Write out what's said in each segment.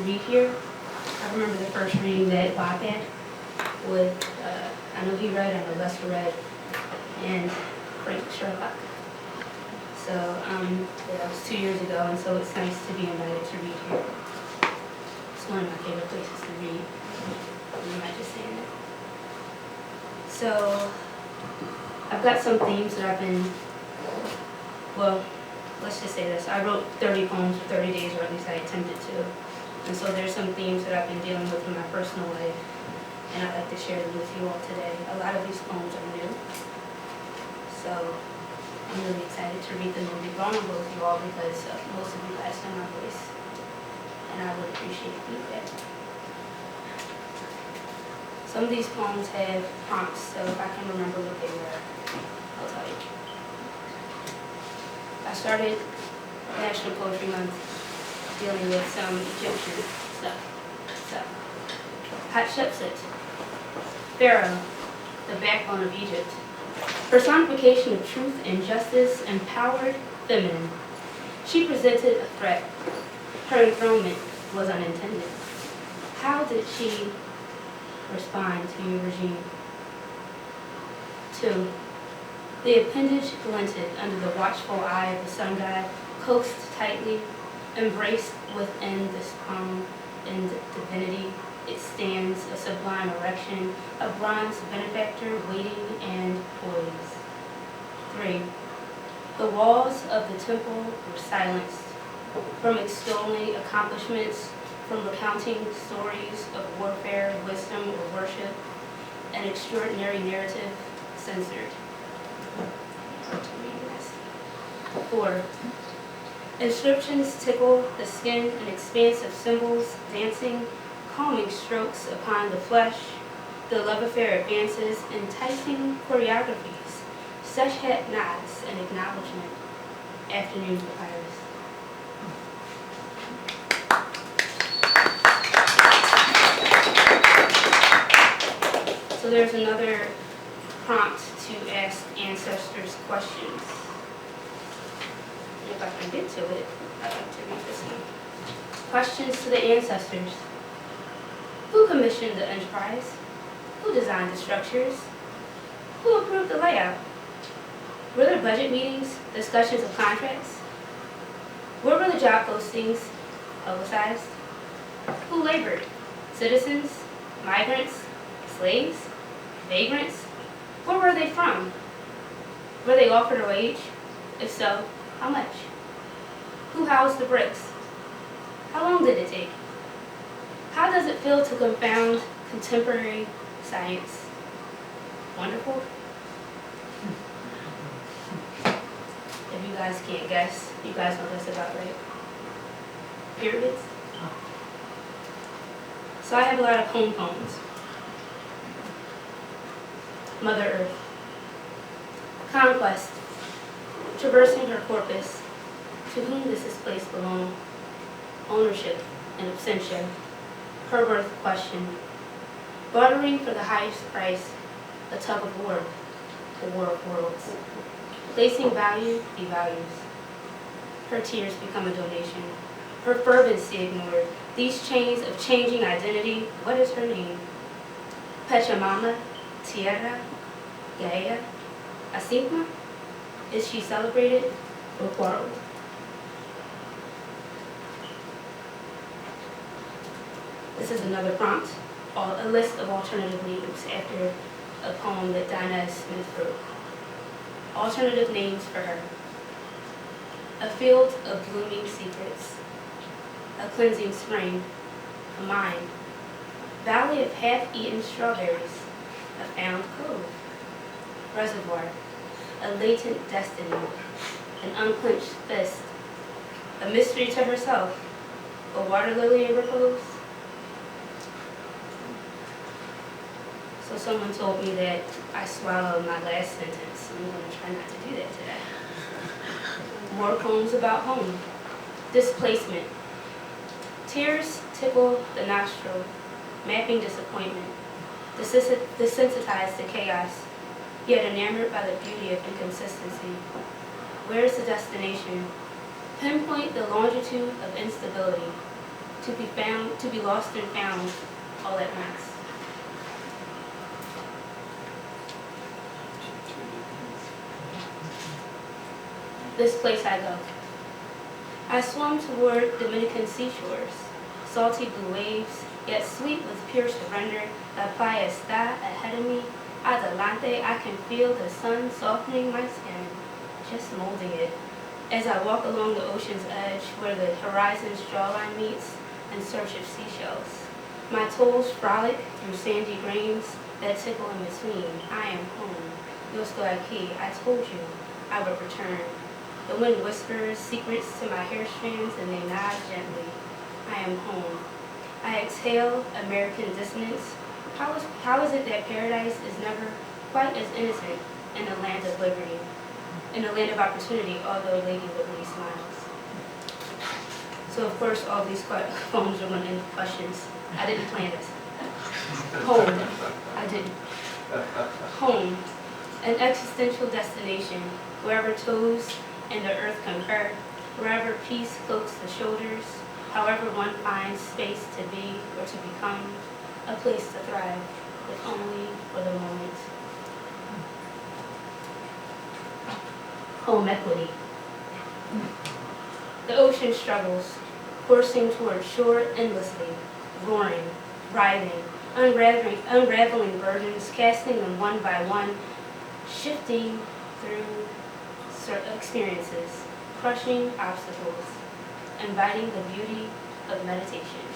to read here. I remember the first reading that Bob had with, I know he read, I know Lester read, and Frank Sherlock. So that was 2 years ago, and so it's nice to be invited to read here. It's one of my favorite places to read. I'm not just saying it. So I've got some themes that I've been, well, let's just say this. I wrote 30 poems for 30 days, or at least I attempted to. And so there's some themes that I've been dealing with in my personal life, and I'd like to share them with you all today. A lot of these poems are new, so I'm really excited to read them and be vulnerable with you all because most of you guys know my voice, and I would appreciate feedback. Some of these poems have prompts, so if I can remember what they were, I'll tell you. I started National Poetry Month dealing with some Egyptian stuff. So, Hatshepsut, Pharaoh, the backbone of Egypt, personification of truth and justice, empowered, feminine. She presented a threat. Her enthronement was unintended. How did she respond to your regime? 2. The appendage glinted under the watchful eye of the sun god, coaxed tightly, embraced within this palm in divinity. It stands a sublime erection, a bronze benefactor waiting and poised. 3. The walls of the temple were silenced from extolling accomplishments, from recounting stories of warfare, wisdom, or worship. An extraordinary narrative censored. 4. Inscriptions tickle the skin, an expanse of symbols, dancing, calming strokes upon the flesh. The love affair advances, enticing choreographies, Seshat nods and acknowledgement. Afternoon papyrus. So there's another prompt to ask ancestors questions. If I can get to it, I'd like to read this one. Questions to the ancestors. Who commissioned the enterprise? Who designed the structures? Who approved the layout? Were there budget meetings, discussions of contracts? Where were the job postings publicized? Who labored? Citizens? Migrants? Slaves? Vagrants? Where were they from? Were they offered a wage? If so, how much? Who housed the bricks? How long did it take? How does it feel to confound contemporary science? Wonderful? If you guys can't guess, you guys know that's about right. Pyramids? So I have a lot of home poems. Mother Earth. Conquest. Traversing her corpus. To whom does this place belong? Ownership and absentia. Her worth questioned. Bartering for the highest price. A tug of war. The war of worlds. Placing value devalues. Her tears become a donation. Her fervency ignored. These chains of changing identity. What is her name? Pachamama, Tierra, Gaia, Asigma? Is she celebrated or quarreled? This is another prompt, a list of alternative names after a poem that Dinah Smith wrote. Alternative names for her. A field of blooming secrets. A cleansing spring. A mine. Valley of half-eaten strawberries. A found cove. Reservoir. A latent destiny. An unclenched fist. A mystery to herself. A water lily in repose. So someone told me that I swallowed my last sentence. I'm going to try not to do that today. More poems about home. Displacement. Tears tickle the nostril, mapping disappointment. Desensitized to chaos, yet enamored by the beauty of inconsistency. Where is the destination? Pinpoint the longitude of instability. To to be lost and found all at once. This place I go. I swum toward Dominican seashores, salty blue waves, yet sweet with pure surrender. La playa está ahead of me. Adelante, I can feel the sun softening my skin, just molding it. As I walk along the ocean's edge where the horizon's jawline meets in search of seashells. My toes frolic through sandy grains that tickle in between. I am home. Yo estoy aquí. I told you I would return. The wind whispers secrets to my hair strands and they nod gently. I am home. I exhale American dissonance. How is it that paradise is never quite as innocent in the land of liberty, in the land of opportunity, although Lady Liberty smiles? So of course all these poems are going to end with questions. I didn't plan this. Home. I didn't. Home. An existential destination, wherever toes and the earth concur, wherever peace cloaks the shoulders, however one finds space to be or to become, a place to thrive, if only for the moment. Home equity. The ocean struggles, coursing toward shore endlessly, roaring, writhing, unraveling burdens, casting them one by one, shifting through experiences, crushing obstacles, inviting the beauty of meditation.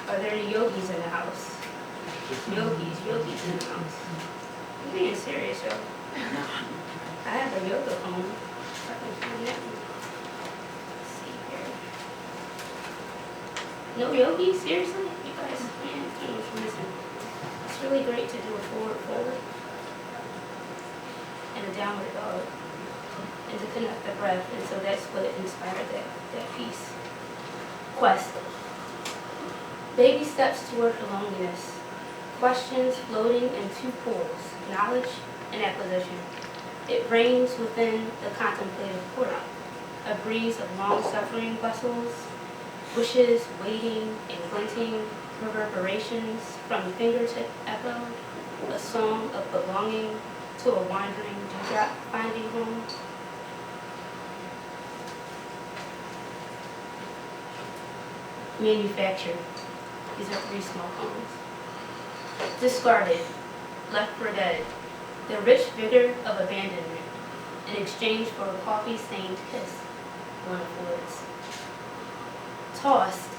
Are there any yogis in the house? Yogis in the house. I'm being serious, yo. I have a yoga home. Let's see here. No yogis? Seriously? You guys, man, I don't know if you're missing. It's really great to do a forward, and a downward dog, and to connect the breath, and so that's what inspired that piece. Quest. Baby steps toward her loneliness. Questions floating in two pools, knowledge and acquisition. It rains within the contemplative court. A breeze of long-suffering bustles, wishes waiting and glinting, reverberations from fingertip echo, a song of belonging to a wandering dewdrop finding home. Manufacture. These are 3 small poems. Discarded, left for dead. The rich vigor of abandonment in exchange for a coffee-stained kiss, one affords. Tossed,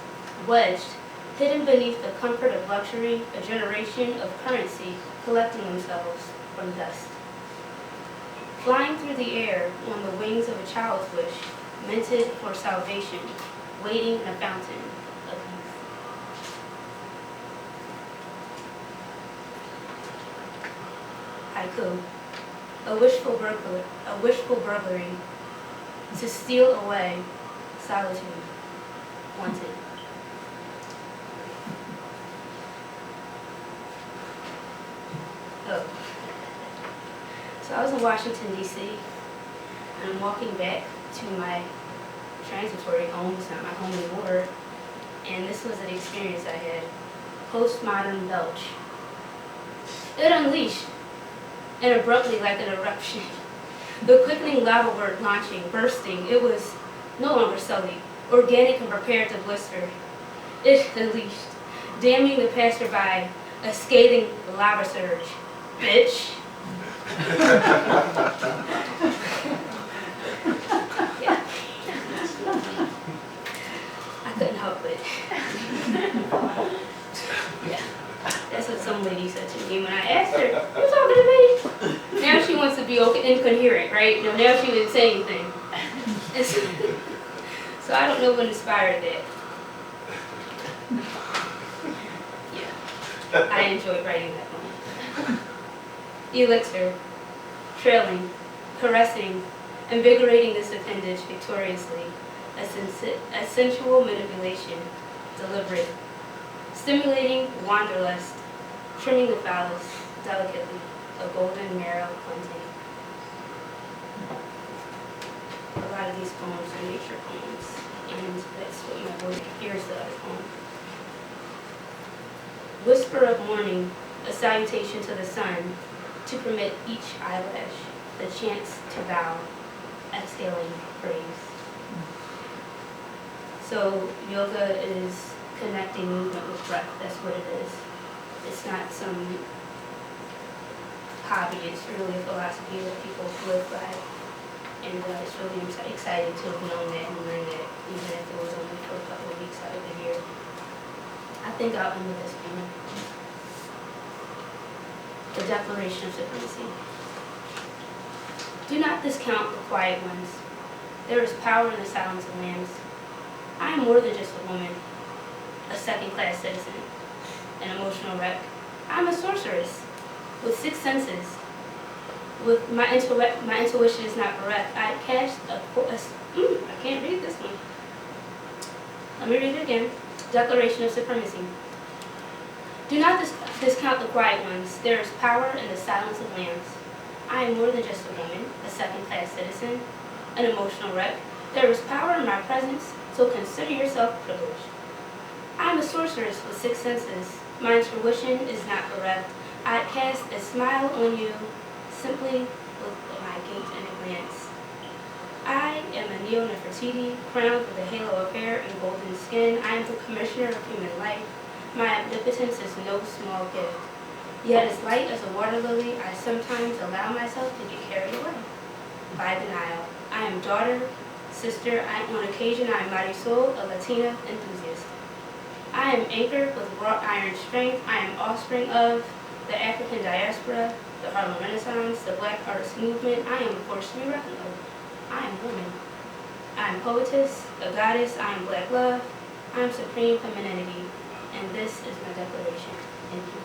wedged, hidden beneath the comfort of luxury, a generation of currency collecting themselves from dust. Flying through the air on the wings of a child's wish, minted for salvation, waiting in a fountain of youth. Haiku. A wishful burglary to steal away solitude wanted. Oh. So I was in Washington, D.C., and I'm walking back to my transitory home. It's not my home anymore. And this was an experience I had. Postmodern belch. It unleashed, and abruptly like an eruption. The quickening lava word launching, bursting. It was no longer sullied, organic and prepared to blister. It unleashed, damning the passerby, a scathing lava surge. Bitch. Yeah. I couldn't help it. Yeah. That's what some lady said to me when I asked her, "You talking to me?" Now she wants to be incoherent, right? No, now she didn't say anything. So I don't know what inspired that. Yeah. I enjoyed writing that one. Elixir, trailing, caressing, invigorating this appendage victoriously, a sensual manipulation, deliberate, stimulating wanderlust, trimming the phallus delicately, a golden marrow cleansing. A lot of these poems are nature poems, and that's what my boy hears the other poem. Whisper of morning, a salutation to the sun, to permit each eyelash the chance to bow, exhaling praise. So yoga is connecting movement with breath. That's what it is. It's not some hobby. It's really a philosophy that people live by. And it's really exciting to have known that and learned that, even if it was only for a couple of weeks out of the year. I think I'll end with this poem. The Declaration of Supremacy. Do not discount the quiet ones. There is power in the silence of lambs. I am more than just a woman, a second-class citizen, an emotional wreck. I'm a sorceress with 6 senses. With my intuition is not correct. I cast I can't read this one. Let me read it again. Declaration of Supremacy. Do not discount the quiet ones. There is power in the silence of lambs. I am more than just a woman, a second-class citizen, an emotional wreck. There is power in my presence, so consider yourself privileged. I am a sorceress with 6 senses. My intuition is not bereft. I cast a smile on you simply with my gait and a glance. I am a Neo-Nefertiti, crowned with a halo of hair and golden skin. I am the commissioner of human life. My omnipotence is no small gift. Yet as light as a water lily, I sometimes allow myself to get carried away by denial. I am daughter, sister, on occasion I am Marisol, a Latina enthusiast. I am anchored with wrought iron strength. I am offspring of the African diaspora, the Harlem Renaissance, the Black artist movement. I am a force to be reckoned with. I am woman. I am poetess, a goddess. I am black love. I am supreme femininity. And this is my declaration. Thank you.